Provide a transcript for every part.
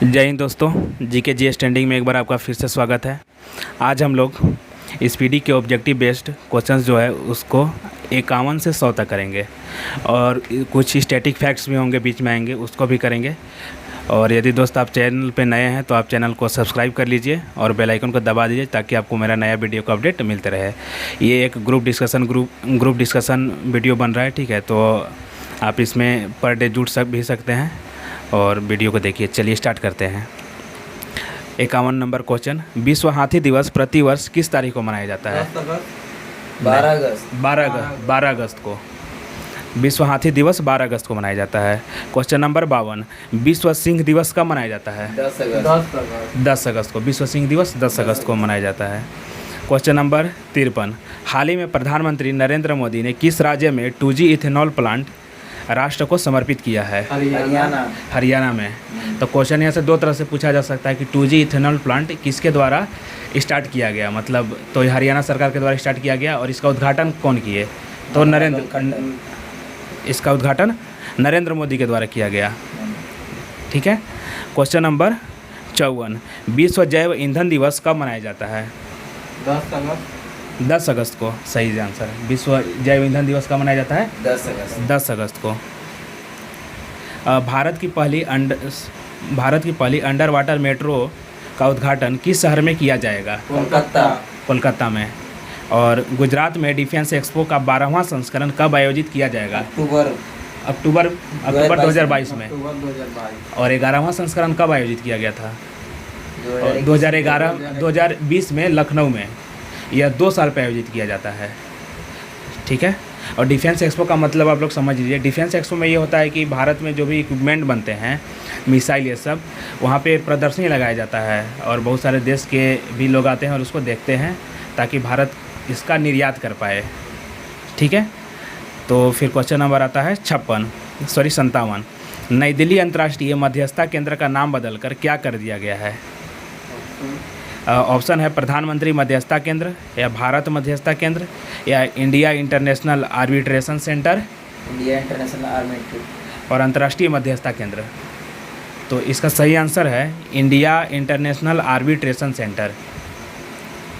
जय हिंद दोस्तों, GK GS trending में एक बार आपका फिर से स्वागत है। आज हम लोग स्पीडी के ऑब्जेक्टिव बेस्ड क्वेश्चंस जो है उसको 51 से 100 तक करेंगे और कुछ स्टैटिक फैक्ट्स भी होंगे बीच में आएंगे, उसको भी करेंगे। और यदि दोस्त आप चैनल पे नए हैं तो आप चैनल को सब्सक्राइब कर लीजिए और बेल आइकन को दबा दीजिए ताकि आपको मेरा नया वीडियो का अपडेट मिलते रहे। ये एक ग्रुप डिस्कशन वीडियो बन रहा है, ठीक है। तो आप इसमें पर डे जुड़ भी सकते हैं और वीडियो को देखिए। चलिए स्टार्ट करते हैं। 51 नंबर क्वेश्चन, विश्व हाथी दिवस प्रतिवर्ष किस तारीख को मनाया जाता है? 12 अगस्त को। विश्व हाथी दिवस 12 अगस्त को मनाया जाता है। क्वेश्चन नंबर 52, विश्व सिंह दिवस कब मनाया जाता है? 10 अगस्त को। विश्व सिंह दिवस 10 अगस्त को मनाया जाता है। क्वेश्चन नंबर 53, हाल ही में प्रधानमंत्री नरेंद्र मोदी ने किस राज्य में 2G इथेनॉल प्लांट राष्ट्र को समर्पित किया है? हरियाणा में। तो क्वेश्चन यहाँ से दो तरह से पूछा जा सकता है कि 2G इथेनॉल प्लांट किसके द्वारा स्टार्ट किया गया, मतलब तो हरियाणा सरकार के द्वारा स्टार्ट किया गया और इसका उद्घाटन कौन किए? तो इसका उद्घाटन नरेंद्र मोदी के द्वारा किया गया, ठीक है। क्वेश्चन नंबर 54, विश्व जैव ईंधन दिवस कब मनाया जाता है? 10 अगस्त को। सही आंसर है। विश्व जैव ईंधन दिवस कब मनाया जाता है? 10 अगस्त को। भारत की पहली अंडर वाटर मेट्रो का उद्घाटन किस शहर में किया जाएगा? कोलकाता में। और गुजरात में डिफेंस एक्सपो का 12वां संस्करण कब आयोजित किया जाएगा? अक्टूबर 2022 में। और 11वां संस्करण कब आयोजित किया गया था? 2020 में लखनऊ में। यह 2 साल पर आयोजित किया जाता है, ठीक है। और डिफेंस एक्सपो का मतलब आप लोग समझ लीजिए। डिफेंस एक्सपो में ये होता है कि भारत में जो भी इक्विपमेंट बनते हैं, मिसाइल, ये सब वहाँ पे प्रदर्शनी लगाया जाता है और बहुत सारे देश के भी लोग आते हैं और उसको देखते हैं ताकि भारत इसका निर्यात कर पाए, ठीक है। तो फिर क्वेश्चन नंबर आता है 57। नई दिल्ली अंतर्राष्ट्रीय मध्यस्थता केंद्र का नाम बदलकर क्या कर दिया गया है? ऑप्शन है प्रधानमंत्री मध्यस्थता केंद्र, या भारत मध्यस्थता केंद्र, या इंडिया इंटरनेशनल आर्बिट्रेशन सेंटर, और अंतर्राष्ट्रीय मध्यस्थता केंद्र। तो इसका सही आंसर है इंडिया इंटरनेशनल आर्बिट्रेशन सेंटर,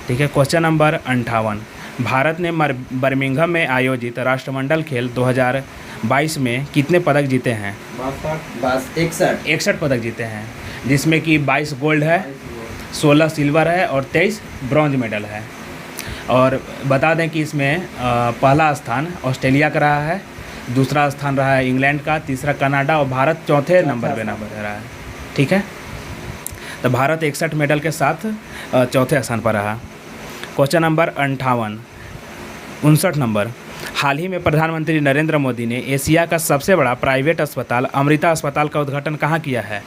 ठीक है। क्वेश्चन नंबर 58, भारत ने बर्मिंघम में आयोजित राष्ट्रमंडल खेल 2022 में कितने पदक जीते हैं? 61 पदक जीते हैं, जिसमें कि 22 गोल्ड है, 16 सिल्वर है और 23 ब्रॉन्ज मेडल है। और बता दें कि इसमें पहला स्थान ऑस्ट्रेलिया का रहा है, दूसरा स्थान रहा है इंग्लैंड का, तीसरा कनाडा और भारत चौथे नंबर पे रहा है, ठीक है। तो भारत 61 मेडल के साथ चौथे स्थान पर रहा। क्वेश्चन नंबर 59 नंबर, हाल ही में प्रधानमंत्री नरेंद्र मोदी ने एशिया का सबसे बड़ा प्राइवेट अस्पताल अमृता अस्पताल का उद्घाटन कहाँ किया है?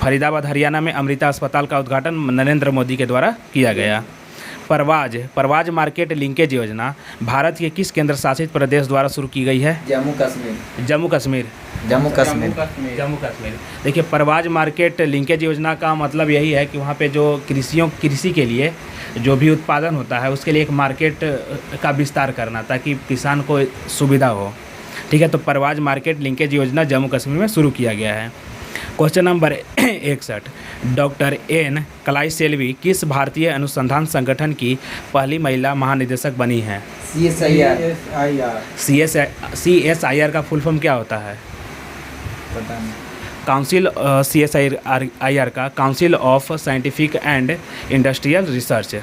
फरीदाबाद हरियाणा में अमृता अस्पताल का उद्घाटन नरेंद्र मोदी के द्वारा किया गया। परवाज मार्केट लिंकेज योजना भारत के किस केंद्र शासित प्रदेश द्वारा शुरू की गई है? जम्मू कश्मीर। देखिए, परवाज मार्केट लिंकेज योजना का मतलब यही है कि वहाँ पे जो कृषि के लिए जो भी उत्पादन होता है उसके लिए एक मार्केट का विस्तार करना ताकि किसान को सुविधा हो, ठीक है। तो परवाज मार्केट लिंकेज योजना जम्मू कश्मीर में शुरू किया गया है। क्वेश्चन नंबर 61, डॉक्टर एन कलाई सेल्वी किस भारतीय अनुसंधान संगठन की पहली महिला महानिदेशक बनी हैं? CSIR का फुल फॉर्म क्या होता है? पता नहीं। CSIR का council of scientific and industrial research,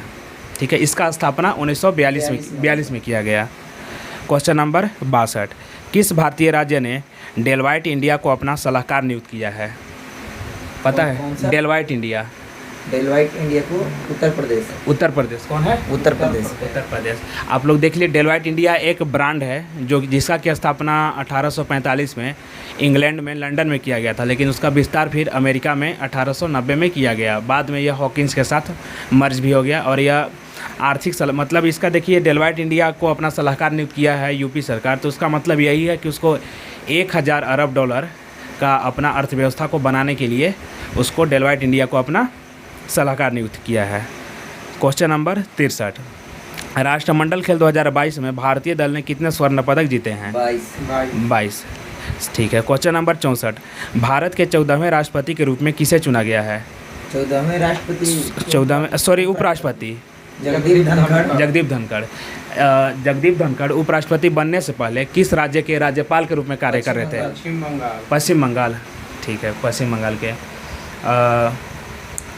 ठीक है। इसका स्थापना 1942 में किया गया। क्वेश्चन नंबर 62, किस भारतीय राज्य ने डेलवाइट इंडिया को अपना सलाहकार नियुक्त किया है? पता है? डेलवाइट इंडिया को उत्तर प्रदेश। कौन है? उत्तर प्रदेश। आप लोग देख लीजिए, डेलवाइट इंडिया एक ब्रांड है जिसका की स्थापना 1845 में इंग्लैंड में लंदन में किया गया था, लेकिन उसका विस्तार फिर अमेरिका में 1890 में किया गया। बाद में यह हॉकिंस के साथ मर्ज भी हो गया और यह आर्थिक मतलब इसका देखिए, डेलवाइट इंडिया को अपना सलाहकार नियुक्त किया है यूपी सरकार। तो उसका मतलब यही है कि उसको 1000 अरब डॉलर का अपना अर्थव्यवस्था को बनाने के लिए उसको डेलवाइट इंडिया को अपना सलाहकार नियुक्त किया है। क्वेश्चन नंबर 63, राष्ट्रमंडल खेल 2022 में भारतीय दल ने कितने स्वर्ण पदक जीते हैं? 22। ठीक है। क्वेश्चन नंबर 64, भारत के 14वें राष्ट्रपति के रूप में किसे चुना गया है? 14वें राष्ट्रपति 14वें सॉरी उपराष्ट्रपति जगदीप धनखड़। जगदीप धनखड़ उपराष्ट्रपति बनने से पहले किस राज्य के राज्यपाल के रूप में कार्य कर रहे थे? पश्चिम बंगाल। पश्चिम बंगाल। ठीक है, पश्चिम बंगाल के।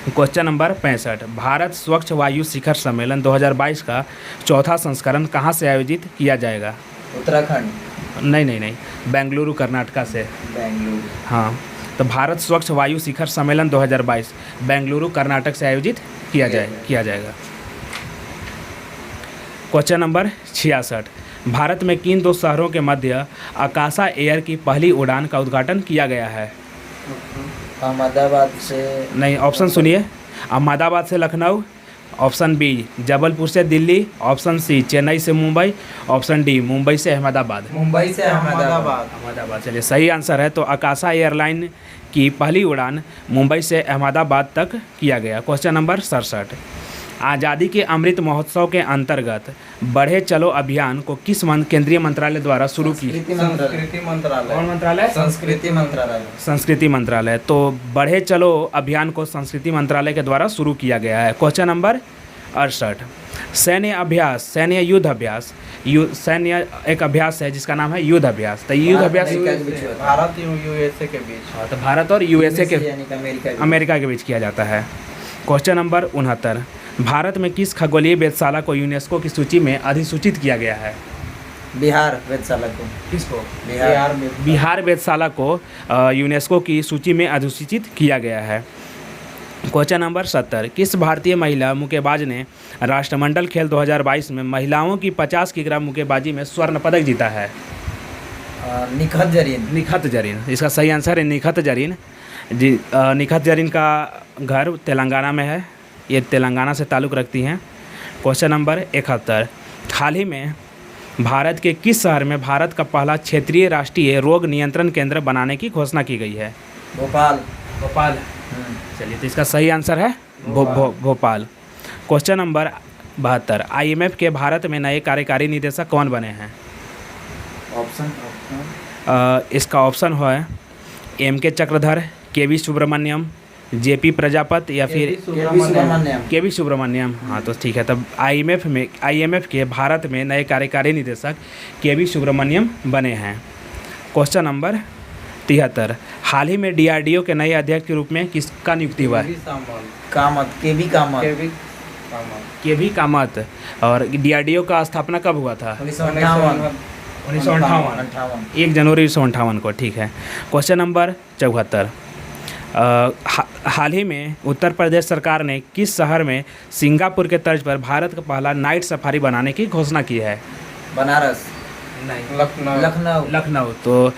क्वेश्चन नंबर 65, भारत स्वच्छ वायु शिखर सम्मेलन 2022 का चौथा संस्करण कहाँ से आयोजित किया जाएगा? उत्तराखंड। नहीं, बेंगलुरु कर्नाटका से। बेंगलुरु। हाँ, तो भारत स्वच्छ वायु शिखर सम्मेलन 2022 बेंगलुरु कर्नाटक से आयोजित किया जाएगा। क्वेश्चन नंबर 66, भारत में किन दो शहरों के मध्य आकाशा एयर की पहली उड़ान का उद्घाटन किया गया है? अहमदाबाद से। नहीं, ऑप्शन सुनिए। अहमदाबाद से लखनऊ, ऑप्शन बी जबलपुर से दिल्ली, ऑप्शन सी चेन्नई से मुंबई, ऑप्शन डी मुंबई से अहमदाबाद। मुंबई से अहमदाबाद। चलिए, सही आंसर है। तो आकाशा एयरलाइन की पहली उड़ान मुंबई से अहमदाबाद तक किया गया। क्वेश्चन नंबर 67, आज़ादी के अमृत महोत्सव के अंतर्गत बढ़े चलो अभियान को किस केंद्रीय मंत्रालय द्वारा शुरू की? संस्कृति मंत्रालय। कौन मंत्रालय? संस्कृति मंत्रालय। तो बढ़े चलो अभियान को संस्कृति मंत्रालय के द्वारा शुरू किया गया है। क्वेश्चन नंबर 68, सैन्य युद्ध अभ्यास सैन्य एक अभ्यास है जिसका नाम है युद्ध अभ्यास। तो युद्ध अभ्यास भारत यूएसए के बीच। हाँ, तो भारत और यूएसए के यानी अमेरिका के बीच किया जाता है। क्वेश्चन नंबर 69, भारत में किस खगोलीय वेधशाला को यूनेस्को की सूची में अधिसूचित किया गया है? बिहार वेधशाला को। किसको? बिहार वेधशाला को यूनेस्को की सूची में अधिसूचित किया गया है। क्वेश्चन नंबर 70, किस भारतीय महिला मुक्केबाज ने राष्ट्रमंडल खेल 2022 में महिलाओं की 50 किलोग्राम मुक्केबाजी में स्वर्ण पदक जीता है? निखत जरीन। इसका सही आंसर है निखत जरीन जी। निखत जरीन का घर तेलंगाना में है, ये तेलंगाना से ताल्लुक़ रखती हैं। क्वेश्चन नंबर 71, हाल ही में भारत के किस शहर में भारत का पहला क्षेत्रीय राष्ट्रीय रोग नियंत्रण केंद्र बनाने की घोषणा की गई है? भोपाल। चलिए, तो इसका सही आंसर है भोपाल। क्वेश्चन नंबर 72, IMF के भारत में नए कार्यकारी निदेशक कौन बने हैं? इसका ऑप्शन है MK Chakradhar, KV Subramaniam, JP Prajapat या फिर KV सुब्रमण्यम। हाँ, तो ठीक है। तब IMF के भारत में नए कार्यकारी निदेशक KV सुब्रमण्यम बने हैं। क्वेश्चन नंबर 73, हाल ही में DRDO के नए अध्यक्ष के रूप में किसका नियुक्ति हुआ है? KV कामत। और DRDO का स्थापना कब हुआ था? 1958। 1 जनवरी 1958 को। ठीक है। क्वेश्चन नंबर 74, हाल ही में उत्तर प्रदेश सरकार ने किस शहर में सिंगापुर के तर्ज पर भारत का पहला नाइट सफारी बनाने की घोषणा की है? बनारस। नहीं, लखनऊ। तो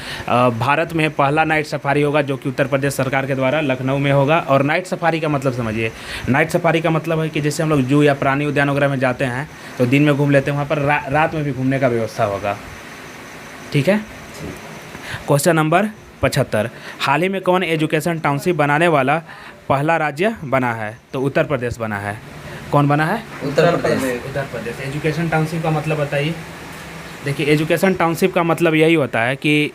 भारत में पहला नाइट सफारी होगा जो कि उत्तर प्रदेश सरकार के द्वारा लखनऊ में होगा। और नाइट सफारी का मतलब समझिए, नाइट सफारी का मतलब है कि जैसे हम लोग जू या प्राणी उद्यान वगैरह में जाते हैं तो दिन में घूम लेते हैं, वहाँ पर रात में भी घूमने का व्यवस्था होगा। ठीक है। क्वेश्चन नंबर 75, हाल ही में कौन एजुकेशन टाउनशिप बनाने वाला पहला राज्य बना है? तो उत्तर प्रदेश बना है। कौन बना है? उत्तर प्रदेश। एजुकेशन टाउनशिप का मतलब बताइए। देखिए, एजुकेशन टाउनशिप का मतलब यही होता है कि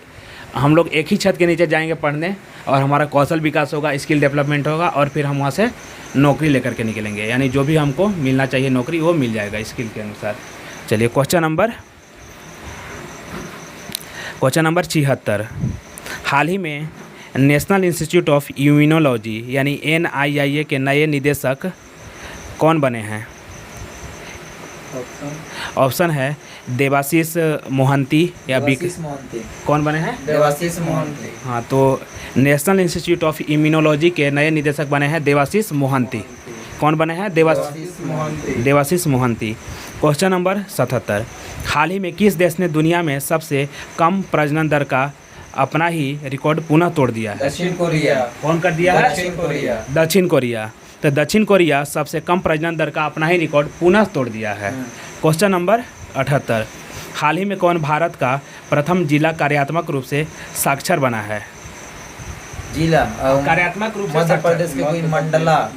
हम लोग एक ही छत के नीचे जाएंगे पढ़ने और हमारा कौशल विकास होगा, स्किल डेवलपमेंट होगा और फिर हम वहाँ से नौकरी लेकर के निकलेंगे। यानी जो भी हमको मिलना चाहिए नौकरी वो मिल जाएगा स्किल के अनुसार। चलिए, क्वेश्चन नंबर 76, हाल ही में नेशनल इंस्टीट्यूट ऑफ इम्यूनोलॉजी यानी NIIA के नए निदेशक कौन बने हैं? ऑप्शन है देवाशीष मोहंती या कौन बने हैं? देवाशीष मोहंती। हाँ, तो नेशनल इंस्टीट्यूट ऑफ इम्यूनोलॉजी के नए निदेशक बने हैं देवाशीष मोहंती। कौन बने हैं? देवाशीष मोहंती। क्वेश्चन नंबर 77, हाल ही में किस देश ने दुनिया में सबसे कम प्रजनन दर का अपना ही रिकॉर्ड पुनः तोड़ दिया है? दक्षिण कोरिया। कौन कर दिया है? दक्षिण कोरिया। तो दक्षिण कोरिया सबसे कम प्रजनन दर का अपना ही रिकॉर्ड पुनः तोड़ दिया है। क्वेश्चन नंबर 78, हाल ही में कौन भारत का प्रथम जिला कार्यात्मक रूप से साक्षर बना है? जिला कार्यात्मक रूप से मध्य प्रदेश के कोई मांडला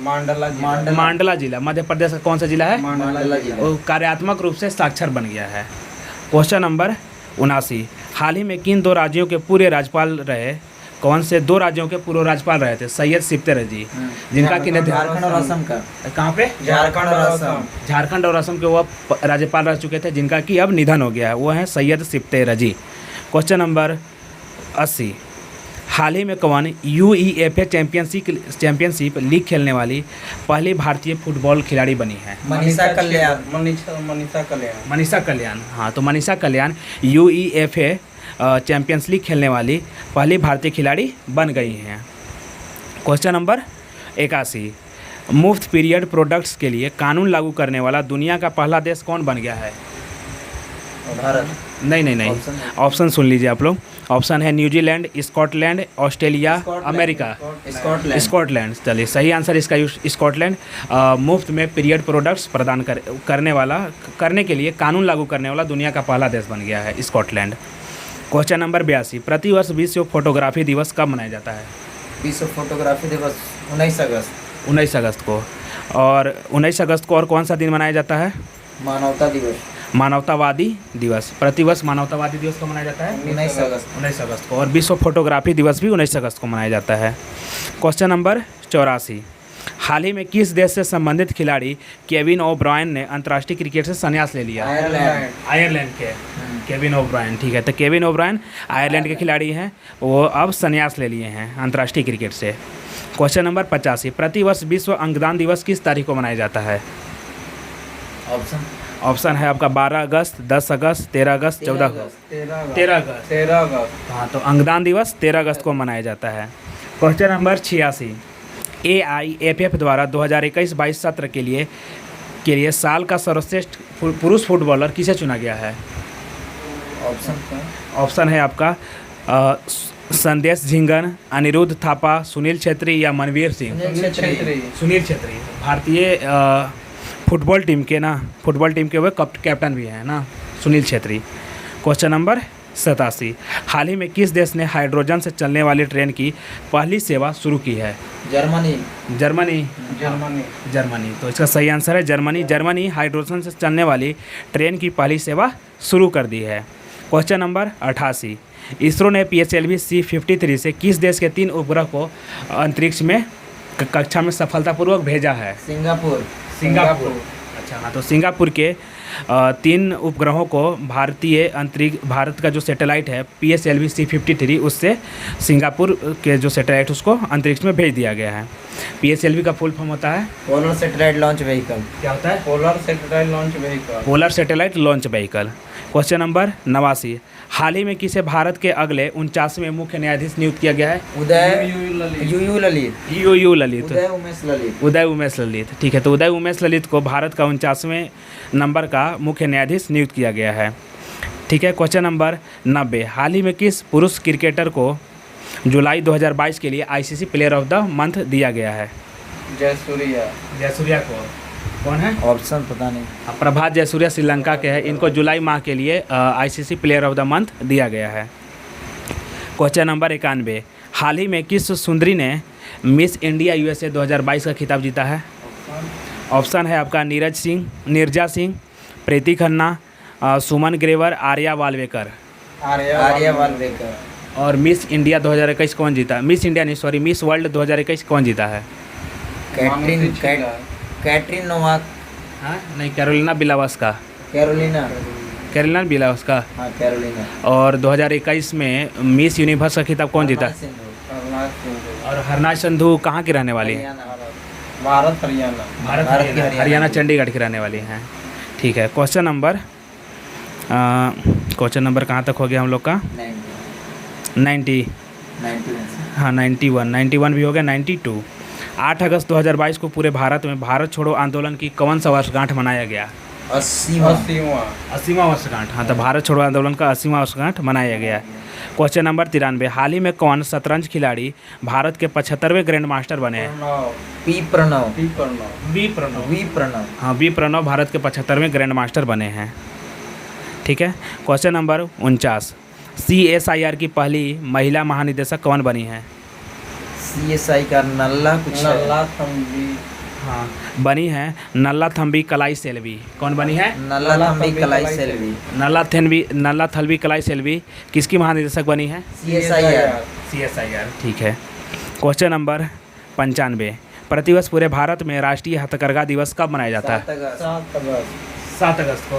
जिला। मध्य प्रदेश का कौन सा जिला है? मांडला जिला। वो कार्यात्मक रूप से साक्षर बन गया है। Question number 79। हाल ही में किन दो राज्यों के पूरे राज्यपाल रहे? कौन से दो राज्यों के पूर्व राज्यपाल रहे थे? सैयद सिप्ते रजी, जिनका कि झारखंड और असम का। कहाँ पे? झारखंड और असम। झारखंड और असम के वो राज्यपाल रह चुके थे, जिनका कि अब निधन हो गया है। वो हैं सैयद सिप्ते रजी। Question number 80। हाल ही में कौन UEFA चैंपियनशिप लीग खेलने वाली पहली भारतीय फुटबॉल खिलाड़ी बनी है? मनीषा कल्याण। मनीषा कल्याण। हाँ, तो मनीषा कल्याण UEFA चैंपियंस लीग खेलने वाली पहली भारतीय खिलाड़ी बन गई हैं। Question number 81। मुफ्त पीरियड प्रोडक्ट्स के लिए कानून लागू करने वाला दुनिया का पहला देश कौन बन गया है? भारत। नहीं, ऑप्शन सुन लीजिए आप लोग। ऑप्शन है New Zealand, Scotland, Australia, America. Scotland. चलिए, सही आंसर इसका स्कॉटलैंड। मुफ्त में पीरियड प्रोडक्ट्स प्रदान करने के लिए कानून लागू करने वाला दुनिया का पहला देश बन गया है स्कॉटलैंड। Question number 82। प्रतिवर्ष विश्व फोटोग्राफी दिवस कब मनाया जाता है? विश्व फोटोग्राफी दिवस 19 अगस्त। 19 अगस्त को। और 19 अगस्त को और कौन सा दिन मनाया जाता है? मानवता दिवस। मानवतावादी दिवस। प्रतिवर्ष मानवतावादी दिवस को मनाया जाता है 19 अगस्त। 19 अगस्त को। और विश्व फोटोग्राफी दिवस भी 19 अगस्त को मनाया जाता है। Question number 84। हाल ही में किस देश से संबंधित खिलाड़ी केविन ओब्रायन ने अंतर्राष्ट्रीय क्रिकेट से संन्यास ले लिया? आयरलैंड के केविन ओब्रायन। ठीक है, तो केविन ओब्रायन आयरलैंड के खिलाड़ी हैं, वो अब संन्यास ले लिए हैं अंतर्राष्ट्रीय क्रिकेट से। Question number 85। प्रतिवर्ष विश्व अंगदान दिवस किस तारीख को मनाया जाता है? ऑप्शन है आपका 12 अगस्त, 10 अगस्त, 13 अगस्त, 14 अगस्त। 13 अगस्त। हाँ, तो अंगदान दिवस 13 अगस्त को मनाया जाता है। Question number 86। AIFF द्वारा 2021-22 सत्र के लिए साल का सर्वश्रेष्ठ पुरुष फुटबॉलर किसे चुना गया है? ऑप्शन है आपका संदेश झिंगन, अनिरुद्ध थापा, सुनील छेत्री या मनवीर सिंह। सुनील छेत्री भारतीय फुटबॉल टीम के वो कैप्टन भी हैं ना, सुनील छेत्री। Question number 87। हाल ही में किस देश ने हाइड्रोजन से चलने वाली ट्रेन की पहली सेवा शुरू की है? जर्मनी। तो इसका सही आंसर है जर्मनी। जर्मनी हाइड्रोजन से चलने वाली ट्रेन की पहली सेवा शुरू कर दी है। Question number 88। इसरो ने PSLV C-53 से किस देश के 3 उपग्रह को अंतरिक्ष में कक्षा में सफलतापूर्वक भेजा है? सिंगापुर। अच्छा, हाँ, तो सिंगापुर के 3 उपग्रहों को भारत का जो सैटेलाइट है PSLV C-53, उससे सिंगापुर के जो सैटेलाइट उसको अंतरिक्ष में भेज दिया गया है। PSLV का फुल फॉर्म होता है पोलर सैटेलाइट लॉन्च व्हीकल। क्या होता है? Polar satellite launch vehicle. Question number 89। हाल ही में किसे भारत के अगले 49वें मुख्य न्यायाधीश नियुक्त किया गया है? उदय उमेश ललित। ठीक है, तो उदय उमेश ललित को भारत का 49वें नंबर का मुख्य न्यायाधीश नियुक्त किया गया है। ठीक है, क्वेश्चन नंबर 90। हाल ही में किस पुरुष क्रिकेटर को जुलाई 2022 के लिए ICC player of the month दिया गया है? जयसूर्या को। कौन है? ऑप्शन पता नहीं। प्रभात जयसूर्या श्रीलंका के हैं। इनको जुलाई माह के लिए ICC player of the month दिया गया है। Question number 91। हाल ही में किस सुंदरी ने मिस इंडिया USA 2022 का खिताब जीता है? ऑप्शन है आपका नीरजा सिंह, प्रीति खन्ना, सुमन ग्रेवर, आर्या वाल्वेकर। और मिस इंडिया 2021 कौन जीता? मिस वर्ल्ड 2021 कौन जीता है? Katrin Novak. हाँ, नहीं, कैरोलिना बिलावस्का। Carolina Bielawska. हाँ, कैरोलिना। और 2021 में मिस यूनिवर्स का खिताब कौन जीता? और हरनाज संधू कहाँ की रहने वाली है? भारत हरियाणा चंडीगढ़ की रहने वाली हैं। ठीक है, क्वेश्चन नंबर कहाँ तक हो गया हम लोग का? 90। हाँ, 91 भी हो गया। 92। 8 अगस्त 2022 को पूरे भारत में भारत छोड़ो आंदोलन की कौन सा वर्षगांठ मनाया गया? 80वां वर्षगांठ। हाँ, तो भारत छोड़ो आंदोलन का 80वां वर्षगांठ मनाया गया। Question number 93। हाल ही में कौन शतरंज खिलाड़ी भारत के 75वें ग्रैंड मास्टर बने हैं? वी प्रणव। हाँ, वी प्रणव भारत के 75वें ग्रैंड मास्टर बने हैं। ठीक है, क्वेश्चन नंबर 49। CSIR की पहली महिला महानिदेशक कौन बनी है? CSI का नल्ला हाँ बनी है नल्ला थम्बी कलाई सेल्वी। कौन बनी है? नल्ला थम्बी कलाई सेल्वी। नल्ला थलवी कलाई सेल्वी किसकी महानिदेशक बनी है? CSIR। CSIR। ठीक है। क्वेश्चन नंबर 95, प्रतिवर्ष पूरे भारत में राष्ट्रीय हथकरघा दिवस कब मनाया जाता है? 7 अगस्त को।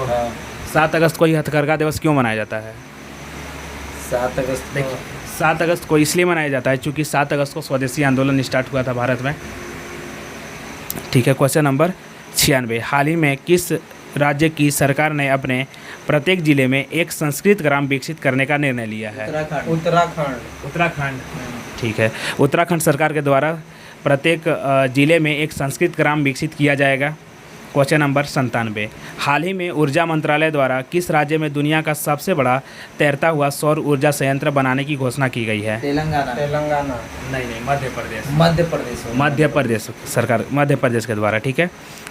7 अगस्त को ही हथकरघा दिवस क्यों मनाया जाता है? 7 अगस्त। देखिए 7 अगस्त को इसलिए मनाया जाता है क्योंकि 7 अगस्त को स्वदेशी आंदोलन स्टार्ट हुआ था भारत में। ठीक है। क्वेश्चन नंबर 96, हाल ही में किस राज्य की सरकार ने अपने प्रत्येक जिले में एक संस्कृत ग्राम विकसित करने का निर्णय लिया है? उत्तराखंड। ठीक है। उत्तराखंड सरकार के द्वारा प्रत्येक जिले में एक संस्कृत ग्राम विकसित किया जाएगा। क्वेश्चन नंबर 97, हाल ही में ऊर्जा मंत्रालय द्वारा किस राज्य में दुनिया का सबसे बड़ा तैरता हुआ सौर ऊर्जा संयंत्र बनाने की घोषणा की गई है? तेलंगाना। नहीं, मध्य प्रदेश। मध्य प्रदेश सरकार, मध्य प्रदेश के द्वारा। ठीक है।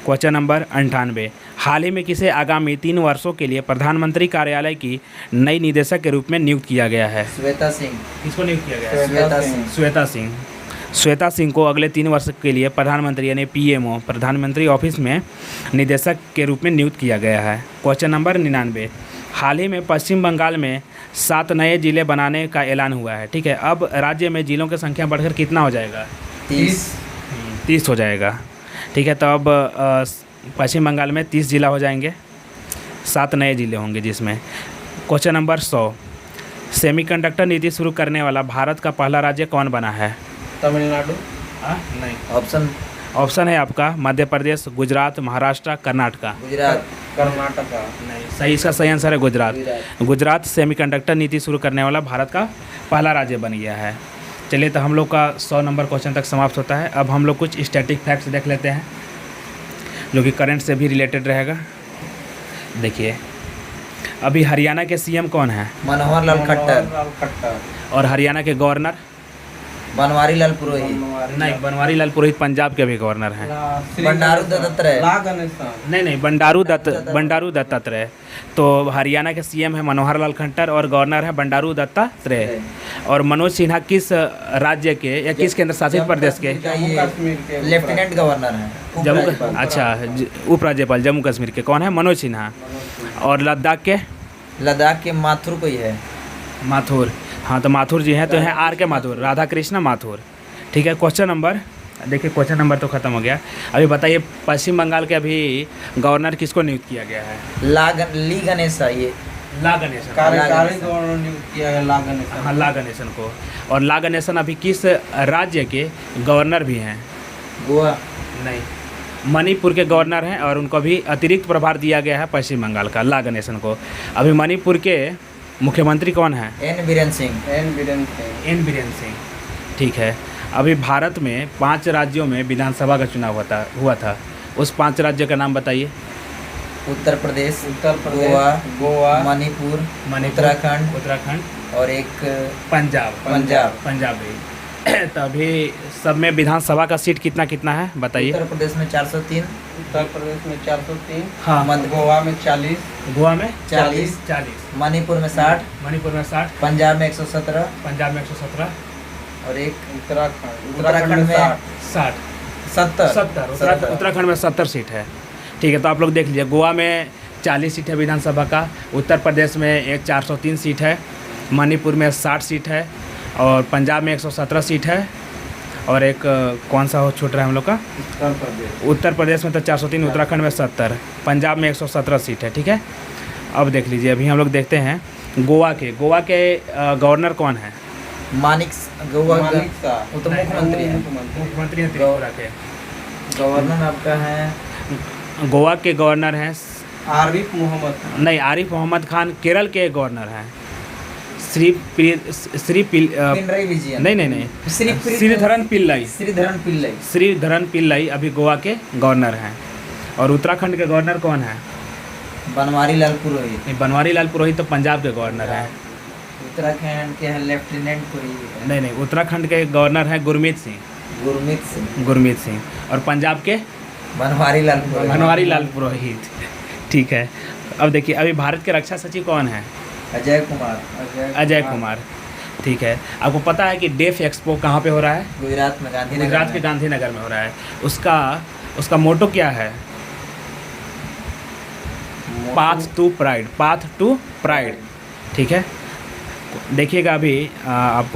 क्वेश्चन नंबर 98, हाल ही में किसे आगामी 3 वर्षों के लिए प्रधानमंत्री कार्यालय की नई निदेशक के रूप में नियुक्त किया गया है? श्वेता सिंह। किसको नियुक्त किया गया है? श्वेता सिंह को अगले 3 वर्ष के लिए प्रधानमंत्री यानी PMO प्रधानमंत्री ऑफिस में निदेशक के रूप में नियुक्त किया गया है। क्वेश्चन नंबर 99, हाल ही में पश्चिम बंगाल में 7 नए जिले बनाने का ऐलान हुआ है। ठीक है। अब राज्य में जिलों की संख्या बढ़कर कितना हो जाएगा? 30 हो जाएगा। ठीक है। तो अब पश्चिम बंगाल में 30 जिला हो जाएंगे, 7 नए जिले होंगे जिसमें। क्वेश्चन नंबर 100, सेमीकंडक्टर नीति शुरू करने वाला भारत का पहला राज्य कौन बना है? तमिलनाडु। नहीं। ऑप्शन है आपका मध्य प्रदेश, गुजरात, महाराष्ट्र, कर्नाटका। कर्नाटका। नहीं, सही, इसका सही आंसर है गुजरात। गुजरात सेमीकंडक्टर नीति शुरू करने वाला भारत का पहला राज्य बन गया है। चलिए, तो हम लोग का 100 नंबर क्वेश्चन तक समाप्त होता है। अब हम लोग कुछ स्टैटिक फैक्ट्स देख लेते हैं जो कि करंट से भी रिलेटेड रहेगा। देखिए, अभी हरियाणा के CM कौन है? मनोहर लाल खट्टर। और हरियाणा के गवर्नर? बनवारी लाल पुरोहित। नहीं, बनवारी लाल पुरोहित पंजाब के भी गवर्नर हैं। बंडारू दत्तात्रेय। नहीं, बंडारू दत्तात्रेय। तो हरियाणा के CM है मनोहर लाल खट्टर और गवर्नर है बंडारू दत्तात्रेय। और मनोज सिन्हा किस राज्य के या किस केंद्र शासित प्रदेश के? लेफ्टिनेंट गवर्नर है। जम्मू। अच्छा, उपराज्यपाल जम्मू कश्मीर के कौन है? मनोज सिन्हा। और लद्दाख के? लद्दाख के माथुर कोई है। माथुर। हाँ, तो माथुर जी हैं, तो हैं R.K. माथुर, राधा कृष्ण माथुर। ठीक है। क्वेश्चन नंबर, देखिए क्वेश्चन नंबर तो ख़त्म हो गया। अभी बताइए, पश्चिम बंगाल के अभी गवर्नर किसको नियुक्त किया गया है? ली गणेश। ये ला गणेशन। गवर्नर नियुक्त किया है हाँ, ला गणेशन को। और ला गणेशन अभी किस राज्य के गवर्नर भी हैं? गोवा। नहीं, मणिपुर के गवर्नर हैं और उनको भी अतिरिक्त प्रभार दिया गया है पश्चिम बंगाल का, ला गणेशन को। अभी मणिपुर के मुख्यमंत्री कौन है? एन बीरेन सिंह। ठीक है। अभी भारत में 5 राज्यों में विधानसभा का चुनाव हुआ था। उस 5 राज्यों का नाम बताइए। उत्तर प्रदेश, गोवा, मणिपुर, उत्तराखंड और एक पंजाब। तो अभी सब में विधानसभा का सीट कितना कितना है बताइए। उत्तर प्रदेश में 403। हाँ। गोवा में 40। मणिपुर में 60। पंजाब में 117। और एक उत्तराखंड में 70। उत्तराखंड में 70 सीट है। ठीक है। तो आप लोग देख लीजिए, गोवा में 40 सीट है विधानसभा का, उत्तर प्रदेश में एक 403 सीट है, मणिपुर में 60 सीट है, और पंजाब में 117 सीट है, और एक कौन सा हो छूट रहा है हम लोग का? उत्तर प्रदेश में तो 403, उत्तराखंड में 70, पंजाब में 117 सीट है। ठीक है। अब देख लीजिए, अभी हम लोग देखते हैं गोवा के गवर्नर कौन है? मानिक वो तो मुख्यमंत्री है त्रिपुरा के। गवर्नर आपका है, गोवा के गवर्नर हैं आरिफ मोहम्मद खान। केरल के गवर्नर हैं श्रीधरन पिल्लाई अभी गोवा के गवर्नर हैं। और उत्तराखंड के गवर्नर कौन है? बनवारी लाल पुरोहित तो पंजाब के गवर्नर हैं। उत्तराखंड के हैं लेफ्टिनेंट कोई? नहीं, उत्तराखंड के गवर्नर हैं गुरमीत सिंह। और पंजाब के? बनवारी लाल पुरोहित। ठीक है। अब देखिए, अभी भारत के रक्षा सचिव कौन है? अजय कुमार। ठीक है। आपको पता है कि डेफ एक्सपो कहाँ पे हो रहा है? गुजरात में गुजरात के गांधीनगर में हो रहा है। उसका उसका मोटो क्या है? Path to pride, path to pride. ठीक है, देखिएगा अभी आप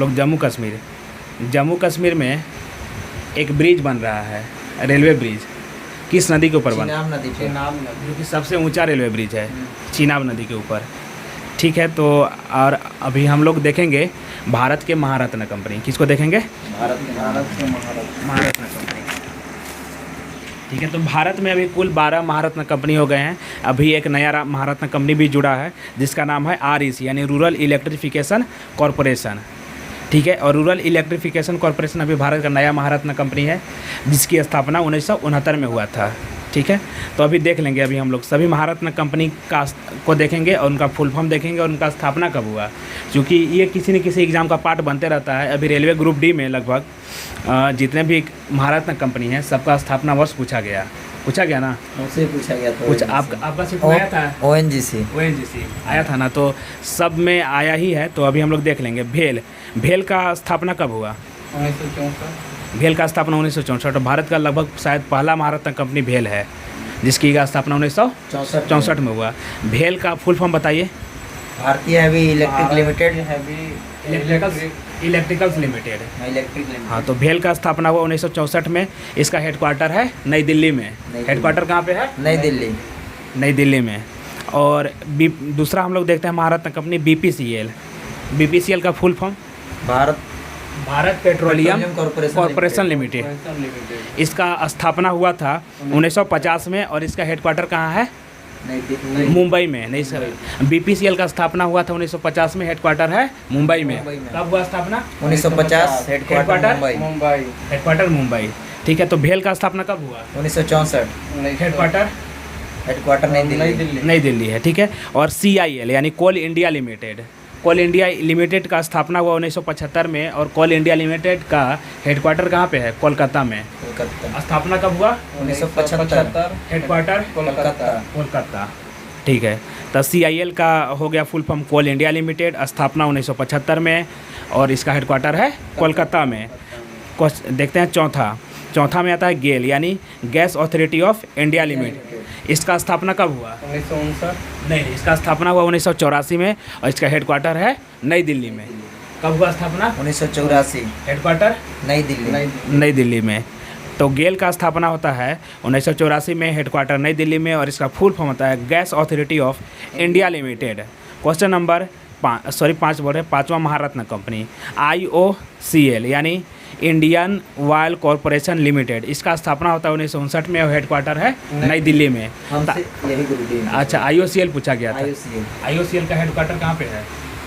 लोग जम्मू कश्मीर में एक ब्रिज बन रहा है, रेलवे ब्रिज। किस नदी के ऊपर बना? चिनाब नदी पे। जो कि सबसे ऊंचा रेलवे ब्रिज है, चिनाब नदी के ऊपर। ठीक है, तो और अभी हम लोग देखेंगे भारत के महारत्न कंपनी। किसको देखेंगे? महारत्न कंपनी। ठीक है, तो भारत में अभी कुल 12 महारत्न कंपनी हो गए हैं। अभी एक नया महारत्न कंपनी भी जुड़ा है जिसका नाम है REC यानी रूरल इलेक्ट्रिफिकेशन कॉरपोरेशन। ठीक है, और रूरल इलेक्ट्रिफिकेशन कॉरपोरेशन अभी भारत का नया महारत्न कंपनी है जिसकी स्थापना 1969 में हुआ था। ठीक है, तो अभी देख लेंगे, अभी हम लोग सभी महारत्न कंपनी को देखेंगे और उनका फुल फॉर्म देखेंगे और उनका स्थापना कब हुआ, क्योंकि ये किसी न किसी एग्ज़ाम का पार्ट बनते रहता है। अभी रेलवे ग्रुप डी में लगभग जितने भी महारत्न कंपनी हैं सबका स्थापना वर्ष पूछा गया ना? उनसे पूछा गया था। कुछ आपका सिर्फ आया था? ONGC आया था ना, तो सब में आया ही है। तो अभी हम लोग देख लेंगे भेल का स्थापना कब हुआ? 1964। भेल का स्थापना 1964। भारत का लगभग शायद पहला महारत्न कंपनी भेल है जिसकी का स्थापना 1964 में हुआ। भेल का फुल फॉर्म बताइए। भारतीय heavy electric limited. Electricals limited. Electric limited. हाँ, तो भेल का स्थापना हुआ 1964 में। इसका हेडक्वार्टर है नई दिल्ली में। हेडक्वार्टर कहाँ पे है? नई दिल्ली में। और दूसरा हम लोग देखते हैं महारत्न कंपनी BPCL का full form? Bharat petroleum corporation limited. इसका स्थापना हुआ था 1950 में और इसका हेडक्वार्टर कहाँ है? मुंबई में। नहीं सर, BPCL का स्थापना हुआ था 1950 में, हेडक्वार्टर है मुंबई में। कब हुआ स्थापना? 1950। हेडक्वार्टर मुंबई। ठीक है, तो भेल का स्थापना कब हुआ? 1964। हेडक्वार्टर नई दिल्ली है। ठीक है, और CIL यानी कोल इंडिया लिमिटेड का स्थापना हुआ 1975 में और कोल इंडिया लिमिटेड का हेडक्वार्टर कहाँ पे है? कोलकाता में। स्थापना कब हुआ? 1975। हेडक्वार्टर कोलकाता। ठीक है, तो CIL का हो गया फुल फॉर्म कोल इंडिया लिमिटेड, स्थापना 1975 में और इसका हेडक्वार्टर है कोलकाता में। देखते हैं चौथा में आता है गेल यानी gas authority of India limited. इसका स्थापना कब हुआ? 1959। नहीं, इसका स्थापना हुआ 1984 में और इसका हेडक्वार्टर है नई दिल्ली में। कब हुआ स्थापना? 1984। हेडक्वार्टर नई दिल्ली में। तो गेल का स्थापना होता है 1984 में, हेडक्वार्टर नई दिल्ली में और इसका फुल फॉर्म होता है gas authority of India limited. Question number 5वां महारत्न कंपनी IOCL यानी इंडियन ऑयल कॉरपोरेशन लिमिटेड। इसका स्थापना होता है 1959 में और हेडक्वार्टर है नई दिल्ली में। अच्छा, IOCL पूछा गया था। IOCL का हेडक्वार्टर कहाँ पे है?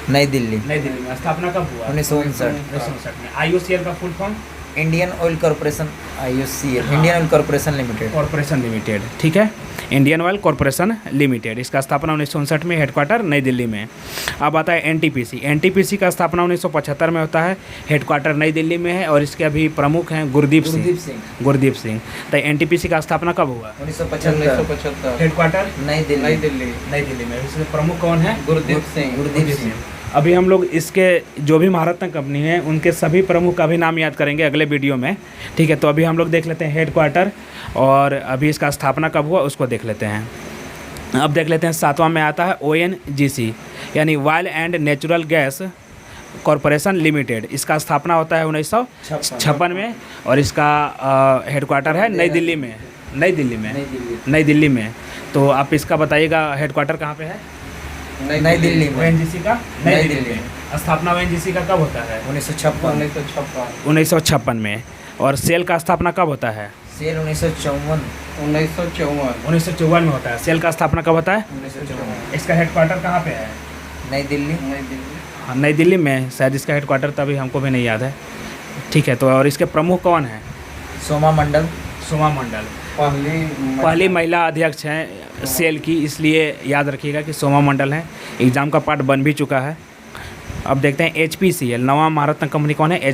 नई दिल्ली में। स्थापना कब हुआ? 1959 में। IOCL का full form? Indian oil corporation. IOCL Indian oil corporation limited. ठीक है, इंडियन ऑयल कॉरपोरेशन लिमिटेड। इसका स्थापना 1959 में, हेडक्वार्टर नई दिल्ली में। अब आता है NTPC का स्थापना 1975 में होता है, हेडक्वार्टर नई दिल्ली में है और इसके अभी प्रमुख हैं गुरदीप सिंह। तो NTPC का स्थापना कब हुआ? 1975। हेडक्वार्टर नई दिल्ली में। इसके प्रमुख कौन है? गुरदीप सिंह। अभी हम लोग इसके जो भी महारत्न कंपनी हैं उनके सभी प्रमुख का भी नाम याद करेंगे अगले वीडियो में। ठीक है, तो अभी हम लोग देख लेते हैं हेडक्वार्टर और अभी इसका स्थापना कब हुआ उसको देख लेते हैं। अब देख लेते हैं 7वां में आता है ONGC यानी oil and natural gas corporation limited. इसका स्थापना होता है 1956 में और इसका हेडक्वार्टर है नई दिल्ली में। तो आप इसका बताइएगा हेडक्वार्टर कहाँ पे है? नई दिल्ली में। ONGC का नई दिल्ली में। स्थापना ONGC का कब होता है? 1956 में। और सेल का स्थापना कब होता है? सेल 1954 में होता है। सेल का स्थापना कब होता है? 1954। इसका हेडक्वार्टर कहाँ पे है? नई दिल्ली। हाँ, नई दिल्ली में शायद इसका हेडक्वार्टर, तभी हमको भी नहीं याद है। ठीक है, तो और इसके प्रमुख कौन है? सोमा मंडल पहली महिला अध्यक्ष हैं सेल की, इसलिए याद रखिएगा कि सोमा मंडल है। एग्ज़ाम का पार्ट बन भी चुका है। अब देखते हैं HPCL, नवा महारत्न कंपनी कौन है?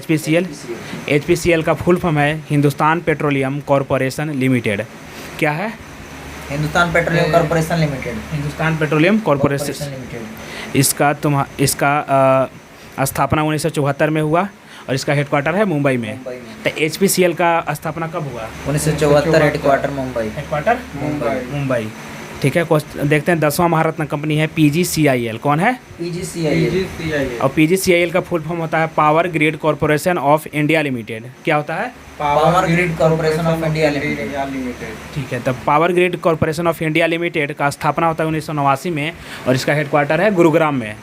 HPCL का फुल फॉर्म है हिंदुस्तान पेट्रोलियम कॉरपोरेशन लिमिटेड। क्या है? Hindustan petroleum corporation limited. इसका स्थापना 1974 में हुआ और इसका हेडक्वार्टर है मुंबई में। मुंबई में तो HPCL का स्थापना कब हुआ? 1974 हेडक्वार्टर मुंबई। हेडक्वार्टर मुंबई। ठीक है, क्वेश्चन देखते हैं। 10वां महारत्न कंपनी है PGCIL। कौन है? PGCIL। और PGCIL का फुल फॉर्म होता है power grid corporation of India limited. क्या होता है? Power grid corporation of India limited. ठीक है, तब power grid corporation of India limited का स्थापना होता है 1989 में और इसका हेडक्वार्टर है गुरुग्राम में।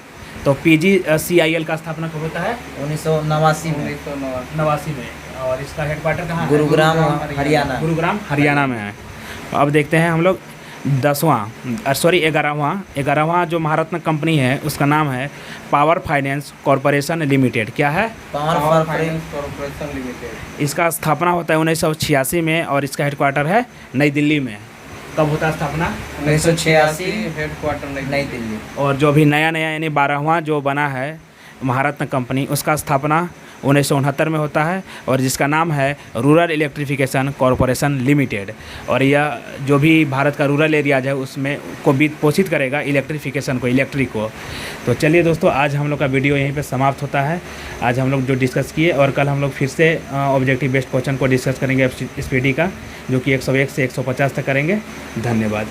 तो PGCIL का स्थापना कब होता है? 1989 में। 89 में। और इसका हेडक्वार्टर कहाँ है? गुरुग्राम हरियाणा। गुरुग्राम हरियाणा में है। अब देखते हैं हम लोग 11वां जो महारत्न कंपनी है उसका नाम है पावर फाइनेंस कॉरपोरेशन लिमिटेड। क्या है? Power finance corporation limited. इसका स्थापना होता है 1986 में और इसका हेडक्वार्टर है नई दिल्ली में। कब होता है स्थापना? 1986, हेडक्वार्टर नई दिल्ली। और जो भी नया यानी 12वां जो बना है महारत्न कंपनी उसका स्थापना 1969 में होता है और जिसका नाम है रूरल इलेक्ट्रिफिकेशन कॉरपोरेशन लिमिटेड। और यह जो भी भारत का रूरल एरियाज है उसमें को भी पोषित करेगा इलेक्ट्रिफिकेशन को, इलेक्ट्रिक को। तो चलिए दोस्तों, आज हम लोग का वीडियो यहीं पे समाप्त होता है। आज हम लोग जो डिस्कस किए और कल हम लोग फिर से ऑब्जेक्टिव बेस्ड क्वेश्चन को डिस्कस करेंगे स्पीडी का, जो कि 101 से 150 तक करेंगे। धन्यवाद।